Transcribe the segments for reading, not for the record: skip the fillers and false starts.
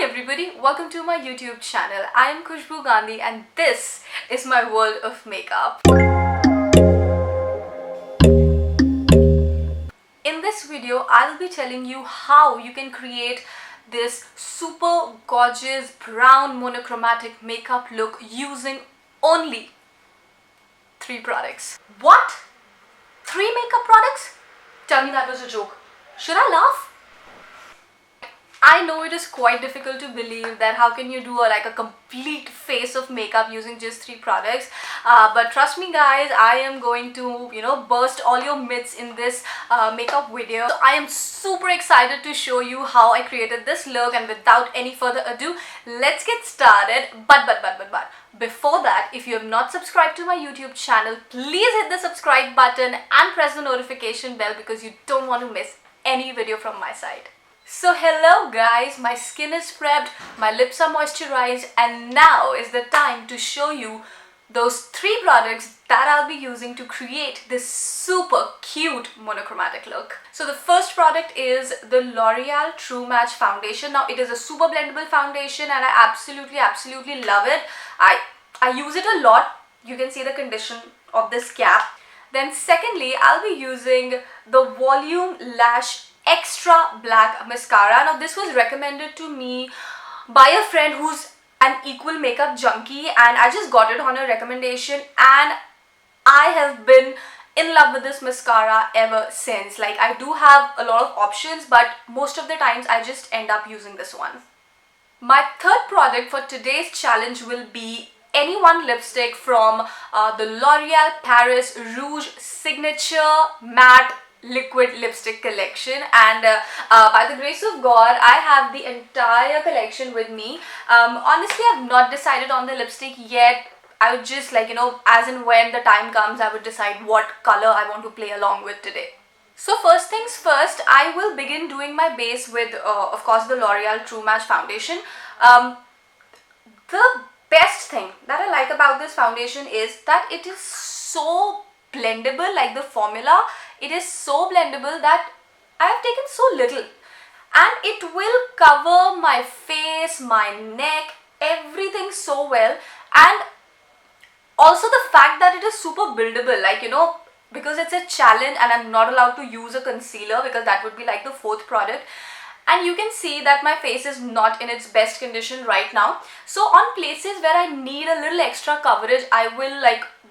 everybody, welcome to my YouTube channel. I am Khushbu Gandhi and this is my world of makeup. In this video, I'll be telling you how you can create this super gorgeous brown monochromatic makeup look using only 3 products. What? 3 makeup products? Tell me that was a joke. Should I laugh? I know it is quite difficult to believe that how can you do a complete face of makeup using just 3 products, but trust me guys, I am going to burst all your myths in this makeup video. So I am super excited to show you how I created this look, and without any further ado, let's get started. But before that, if you have not subscribed to my YouTube channel, please hit the subscribe button and press the notification bell because you don't want to miss any video from my side. So hello guys, my skin is prepped, my lips are moisturized, and now is the time to show you those 3 products that I'll be using to create this super cute monochromatic look. So the first product is the L'Oreal True Match Foundation. Now it is a super blendable foundation and I absolutely love it. I use it a lot. You can see the condition of this cap. Then secondly, I'll be using the Volume Lash Extra Black Mascara. Now this was recommended to me by a friend who's an equal makeup junkie, and I just got it on a recommendation and I have been in love with this mascara ever since. Like, I do have a lot of options, but most of the times I just end up using this one. My third product for today's challenge will be any one lipstick from the L'Oreal Paris Rouge Signature Matte Liquid Lipstick collection, and by the grace of God, I have the entire collection with me. Honestly, I've not decided on the lipstick yet. I would just as and when the time comes, I would decide what color I want to play along with today. So first things first, I will begin doing my base with of course the L'Oreal True Match Foundation. The best thing that I like about this foundation is that it is so blendable. Like, the formula, it is so blendable that I have taken so little and it will cover my face, my neck, everything so well. And also the fact that it is super buildable, because it's a challenge and I'm not allowed to use a concealer because that would be like the 4th product. And you can see that my face is not in its best condition right now. So on places where I need a little extra coverage, I will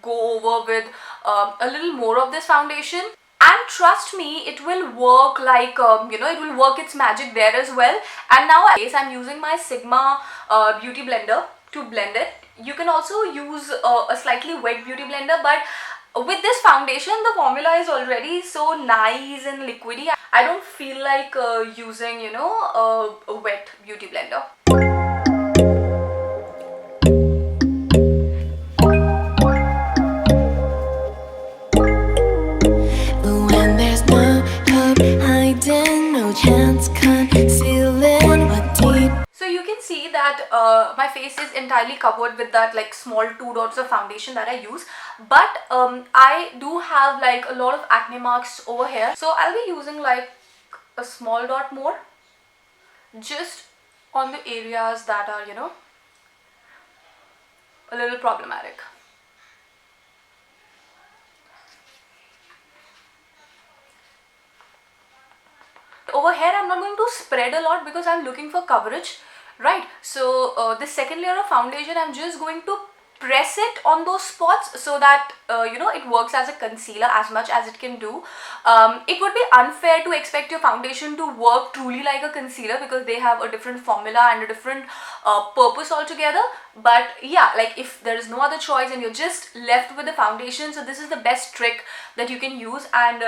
go over with a little more of this foundation. And trust me, it will work it will work its magic there as well. And now I'm using my Sigma beauty blender to blend it. You can also use a slightly wet beauty blender, but with this foundation, the formula is already so nice and liquidy. I don't feel like using, a wet beauty blender. So you can see that my face is entirely covered with that small 2 dots of foundation that I use, but I do have a lot of acne marks over here, so I'll be using a small dot more just on the areas that are a little problematic. Over here I'm not going to spread a lot because I'm looking for coverage, right? So the second layer of foundation, I'm just going to press it on those spots so that it works as a concealer as much as it can do. It would be unfair to expect your foundation to work truly like a concealer because they have a different formula and a different purpose altogether. But yeah, if there is no other choice and you're just left with the foundation, so this is the best trick that you can use. And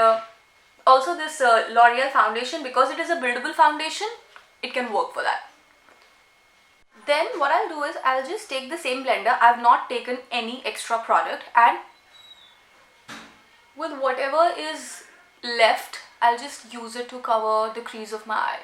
also this L'Oreal foundation, because it is a buildable foundation, it can work for that. Then what I'll do is I'll just take the same blender. I've not taken any extra product, and with whatever is left, I'll just use it to cover the crease of my eye.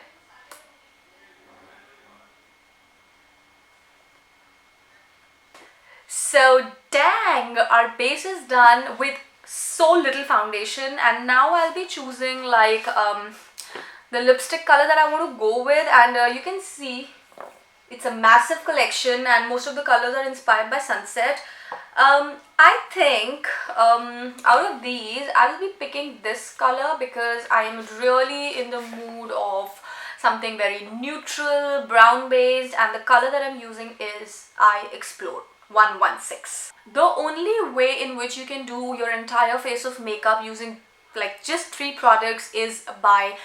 So dang, our base is done with so little foundation, and now I'll be choosing the lipstick color that I want to go with. And you can see It's a massive collection and most of the colors are inspired by sunset. I think out of these, I will be picking this color because I am really in the mood of something very neutral, brown based, and the color that I'm using is I Explore 116. The only way in which you can do your entire face of makeup using like just 3 products is by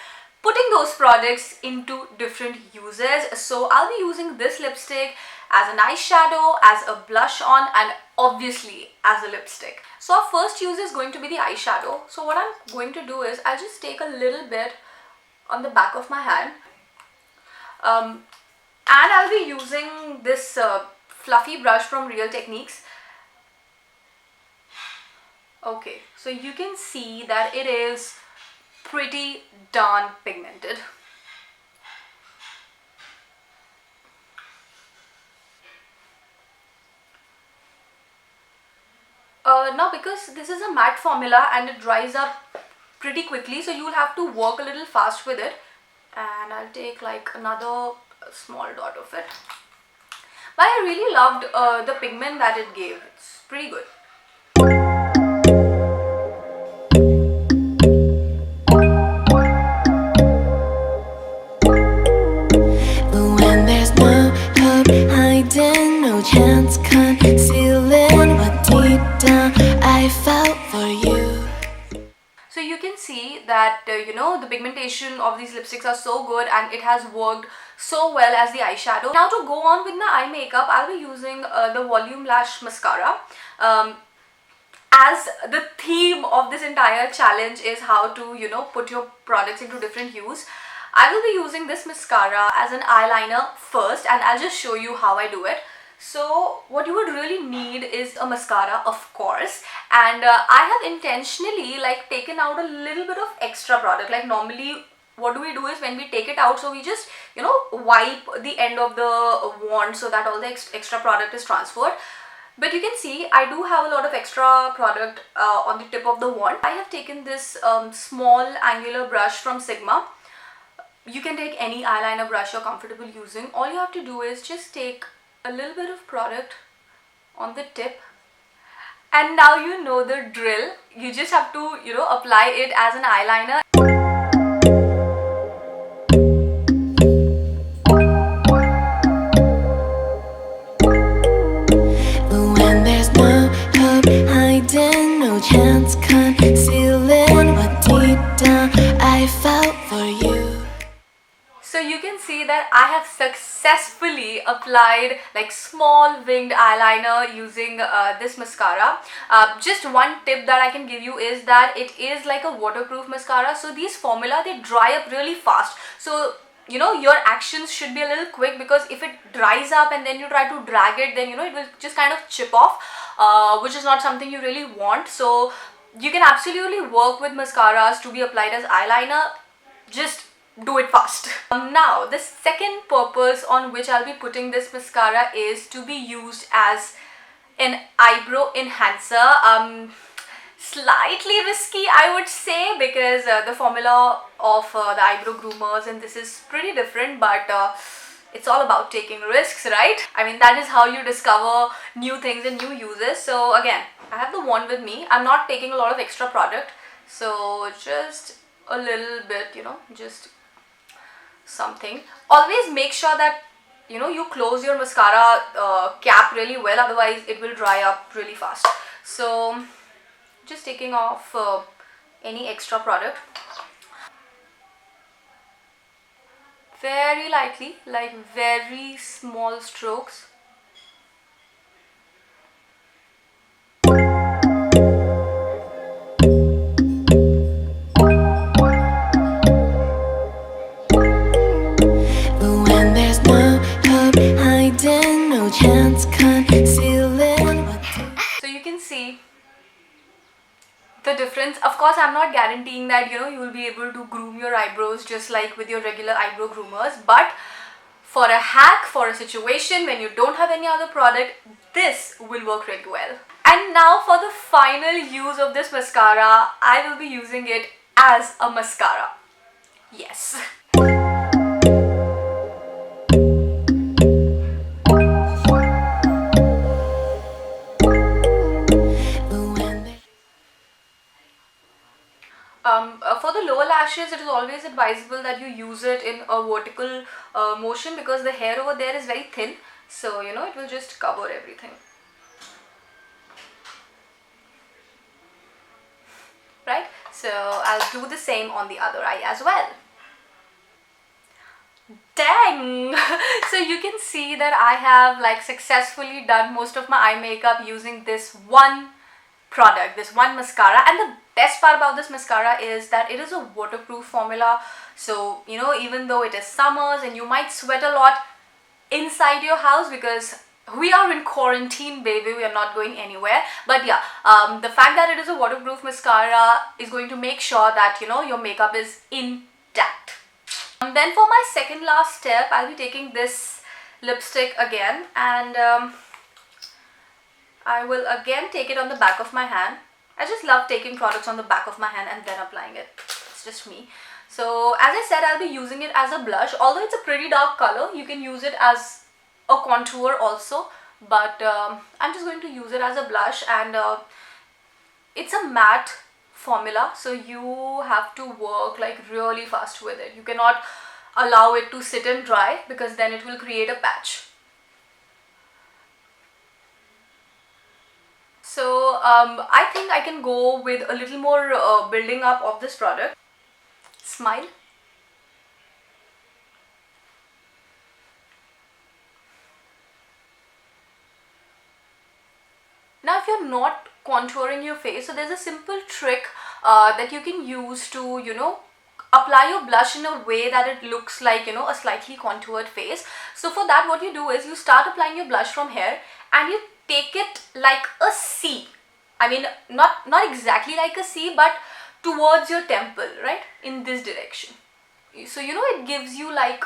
putting those products into different uses. So I'll be using this lipstick as an eyeshadow, as a blush on, and obviously as a lipstick. So our first use is going to be the eyeshadow. So what I'm going to do is I'll just take a little bit on the back of my hand, and I'll be using this fluffy brush from Real Techniques. Okay, so you can see that it is pretty darn pigmented. Now because this is a matte formula and it dries up pretty quickly, so you'll have to work a little fast with it. And I'll take like another small dot of it. But I really loved the pigment that it gave. It's pretty good. When there's no hope hiding, no chance concealing what deep down I felt for you. So you can see that the pigmentation of these lipsticks are so good and it has worked so well as the eyeshadow. Now to go on with my eye makeup, I'll be using the Volume Lash Mascara. As the theme of this entire challenge is how to put your products into different use, I will be using this mascara as an eyeliner first, and I'll just show you how I do it. So what you would really need is a mascara, of course, and I have intentionally like taken out a little bit of extra product. Like normally what do we do is when we take it out, so we just wipe the end of the wand so that all the extra product is transferred. But you can see I do have a lot of extra product on the tip of the wand. I have taken this small angular brush from Sigma. You can take any eyeliner brush you're comfortable using. All you have to do is just take a little bit of product on the tip, and now you know the drill. You just have to apply it as an eyeliner. When there's no hope hiding, no chance concealing what deep down I felt for you. So you can see that I have successfully applied like small winged eyeliner using this mascara. Just one tip that I can give you is that it is like a waterproof mascara. So these formula, they dry up really fast. So your actions should be a little quick, because if it dries up and then you try to drag it, then it will just kind of chip off, which is not something you really want. So you can absolutely work with mascaras to be applied as eyeliner. Just do it fast. Now the second purpose on which I'll be putting this mascara is to be used as an eyebrow enhancer. Slightly risky, I would say, because the formula of the eyebrow groomers and this is pretty different, but it's all about taking risks, right? I mean, that is how you discover new things and new uses. So again, I have the wand with me. I'm not taking a lot of extra product, so just a little bit, just something. Always make sure that you close your mascara cap really well, otherwise it will dry up really fast. So just taking off any extra product very lightly, like very small strokes. When there's no hope hiding, no chance concealing. So you can see the difference. Of course, I'm not guaranteeing that you will be able to groom your eyebrows just like with your regular eyebrow groomers, but for a hack, for a situation when you don't have any other product, this will work really well. And now for the final use of this mascara, I will be using it as a mascara. Yes. lashes, it is always advisable that you use it in a vertical motion, because the hair over there is very thin, so you know, it will just cover everything. Right, so I'll do the same on the other eye as well. Dang! So you can see that I have like successfully done most of my eye makeup using this one product, this one mascara. And the best part about this mascara is that it is a waterproof formula. So you know, even though it is summers and you might sweat a lot inside your house, because we are in quarantine, baby, we are not going anywhere, but yeah, the fact that it is a waterproof mascara is going to make sure that you know, your makeup is intact. Then for my second last step, I'll be taking this lipstick again, and I will again take it on the back of my hand. I just love taking products on the back of my hand and then applying it. It's just me. So as I said, I'll be using it as a blush. Although it's a pretty dark color, you can use it as a contour also, but I'm just going to use it as a blush. And it's a matte formula, so you have to work like really fast with it. You cannot allow it to sit and dry, because then it will create a patch. So I think I can go with a little more building up of this product. Smile. Now if you're not contouring your face, so there's a simple trick that you can use to, you know, apply your blush in a way that it looks like, you know, a slightly contoured face. So for that, what you do is you start applying your blush from here and you take it like a C. I mean, not exactly like a C, but towards your temple, right, in this direction. So you know, it gives you like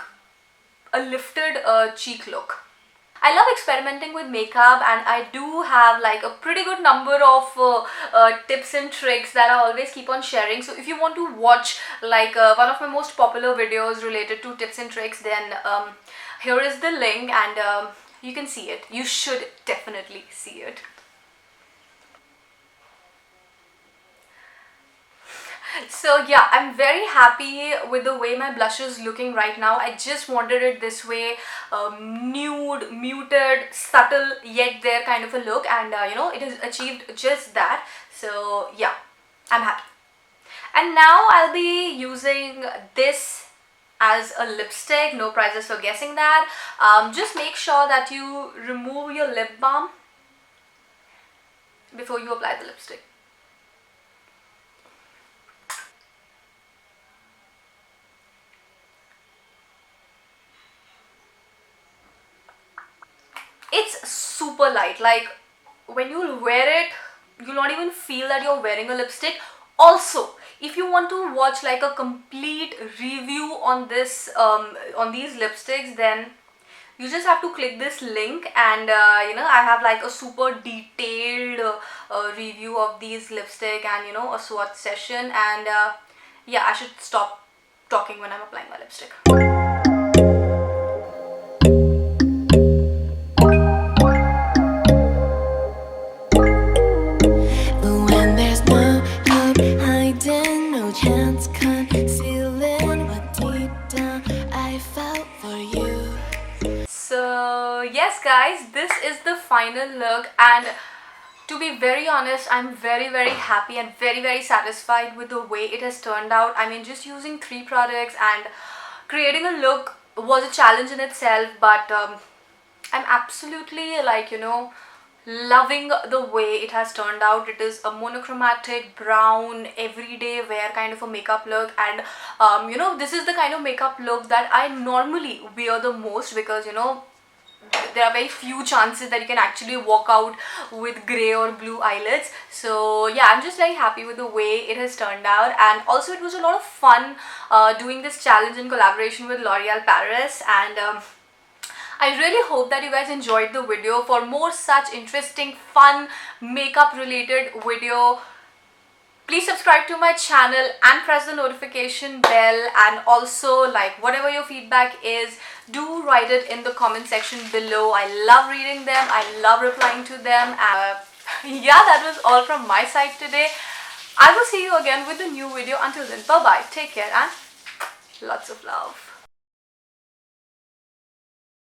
a lifted cheek look. I love experimenting with makeup, and I do have like a pretty good number of tips and tricks that I always keep on sharing. So if you want to watch like one of my most popular videos related to tips and tricks, then here is the link, and you can see it. You should definitely see it. So yeah, I'm very happy with the way my blush is looking right now. I just wanted it this way, nude, muted, subtle, yet there kind of a look, and you know, it has achieved just that. So yeah, I'm happy. And now I'll be using this as a lipstick. No prizes for guessing that. Just make sure that you remove your lip balm before you apply the lipstick. It's super light, like when you wear it, you'll not even feel that you're wearing a lipstick. Also, if you want to watch like a complete review on this on these lipsticks, then you just have to click this link, and you know, I have like a super detailed review of these lipstick, and you know, a swatch session. And yeah, I should stop talking when I'm applying my lipstick. So yes guys, this is the final look, and to be very honest, I'm very happy and very satisfied with the way it has turned out. I mean, just using 3 products and creating a look was a challenge in itself, but I'm absolutely like, you know, loving the way it has turned out. It is a monochromatic brown everyday wear kind of a makeup look, and you know, this is the kind of makeup look that I normally wear the most, because you know, there are very few chances that you can actually walk out with grey or blue eyelids. So yeah, I'm just very happy with the way it has turned out. And also, it was a lot of fun doing this challenge in collaboration with L'Oreal Paris, and I really hope that you guys enjoyed the video. For more such interesting, fun, makeup related video, please subscribe to my channel and press the notification bell. And also, like, whatever your feedback is, do write it in the comment section below. I love reading them. I love replying to them. Yeah, that was all from my side today. I will see you again with a new video. Until then, bye bye, take care, and lots of love.